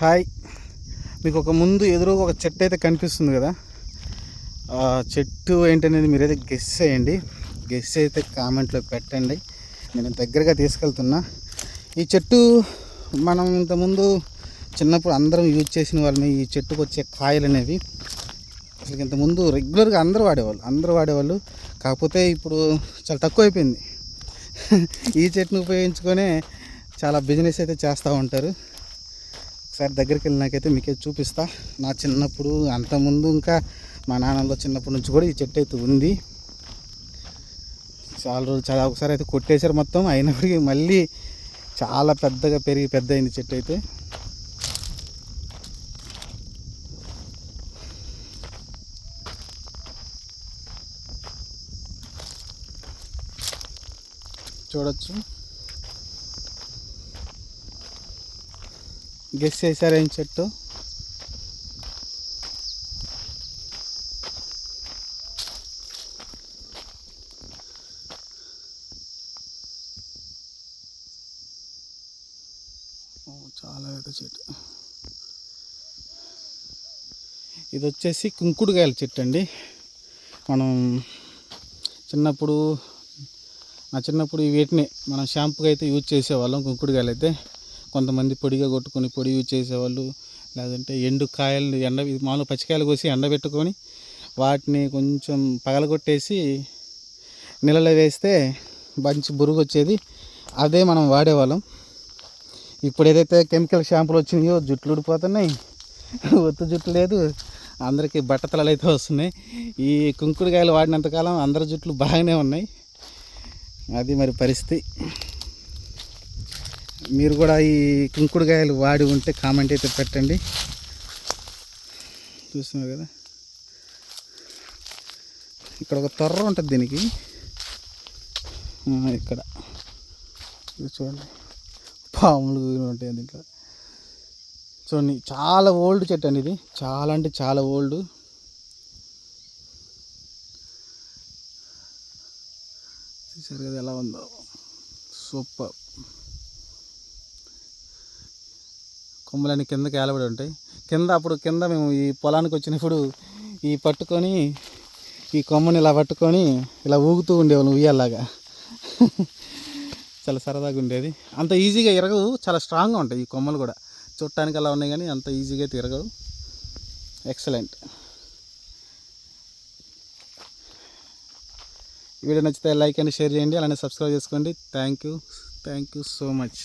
Hi, మీకు ఒక ముందు ఎదురుగా ఒక చెట్టు అయితే కనిపిస్తుంది కదా. ఆ చెట్టు ఏంటనేది మీరైతే గెస్ చేయండి. గెస్ అయితే కామెంట్లో పెట్టండి. నేను దగ్గరగా తీసుకెళ్తున్నా. ఈ చెట్టు మనం ఇంతకుముందు చిన్నప్పుడు అందరం యూజ్ చేసిన వాళ్ళని. ఈ చెట్టుకు వచ్చే కాయలు అనేవి అసలు ఇంతకుముందు రెగ్యులర్గా అందరూ వాడేవాళ్ళు. కాకపోతే ఇప్పుడు చాలా తక్కువ అయిపోయింది. ఈ చెట్టును ఉపయోగించుకొనే చాలా బిజినెస్ అయితే చేస్తూ ఉంటారు. ఒకసారి దగ్గరికి వెళ్ళినాకైతే మీకే చూపిస్తా. నా చిన్నప్పుడు అంతకుముందు ఇంకా మా నాన్నలో చిన్నప్పటి నుంచి కూడా ఈ చెట్టు అయితే ఉంది. చాలా ఒకసారి అయితే కొట్టేశారు మొత్తం. అయినప్పటికీ మళ్ళీ చాలా పెద్దగా పెరిగి పెద్ద అయింది చెట్టు అయితే. చూడొచ్చు. గెస్ చేశారు ఏం చెట్టు? చాలా పెద్ద చెట్టు. ఇది వచ్చేసి కుంకుడుకాయల చెట్టు అండి. మనం నా చిన్నప్పుడు వీటిని మనం షాంపూగా అయితే యూజ్ చేసేవాళ్ళం. కుంకుడుకాయలు అయితే కొంతమంది పొడిగా కొట్టుకొని పొడి యూజ్ చేసేవాళ్ళు. లేదంటే ఎండు కాయలు మామూలు పచ్చికాయలు కోసి ఎండబెట్టుకొని వాటిని కొంచెం పగలగొట్టేసి నీళ్ళలో వేస్తే మంచి బురుగు వచ్చేది. అదే మనం వాడేవాళ్ళం. ఇప్పుడు ఏదైతే కెమికల్ షాంపూలు వచ్చినాయో జుట్లు ఊడిపోతున్నాయి, ఒత్తు జుట్టు లేదు, అందరికీ బట్టతలలు అయితే వస్తున్నాయి. ఈ కుంకుడుకాయలు వాడినంతకాలం అందరి జుట్లు బాగానే ఉన్నాయి. అది మరి పరిస్థితి. మీరు కూడా ఈ కుంకుడుకాయలు వాడి ఉంటే కామెంట్ అయితే పెట్టండి. చూస్తున్నారు కదా, ఇక్కడ ఒక తొర్ర ఉంటుంది దీనికి. ఇక్కడ చూడండి, పాములు ఉంటాయి దీంట్లో. చూడండి, చాలా ఓల్డ్ చెట్టు అండి ఇది. చాలా అంటే చాలా ఓల్డ్. చూసారు కదా ఎలా ఉందో, సూపర్. కొమ్మలన్నీ కిందకి ఏలబడి ఉంటాయి. కింద మేము ఈ పొలానికి వచ్చినప్పుడు ఈ పట్టుకొని ఈ కొమ్మని ఇలా పట్టుకొని ఇలా ఊగుతూ ఉండేవాళ్ళం ఉయ్యాలాగా. చాలా సరదాగా ఉండేది. అంత ఈజీగా ఇరగవు, చాలా స్ట్రాంగ్గా ఉంటాయి ఈ కొమ్మలు కూడా. చూడటానికి అలా ఉన్నాయి కానీ అంత ఈజీగా తిరగవు. ఎక్సలెంట్. వీడియో నచ్చితే లైక్ అండ్ షేర్ చేయండి, అలానే సబ్స్క్రైబ్ చేసుకోండి. Thank you so much.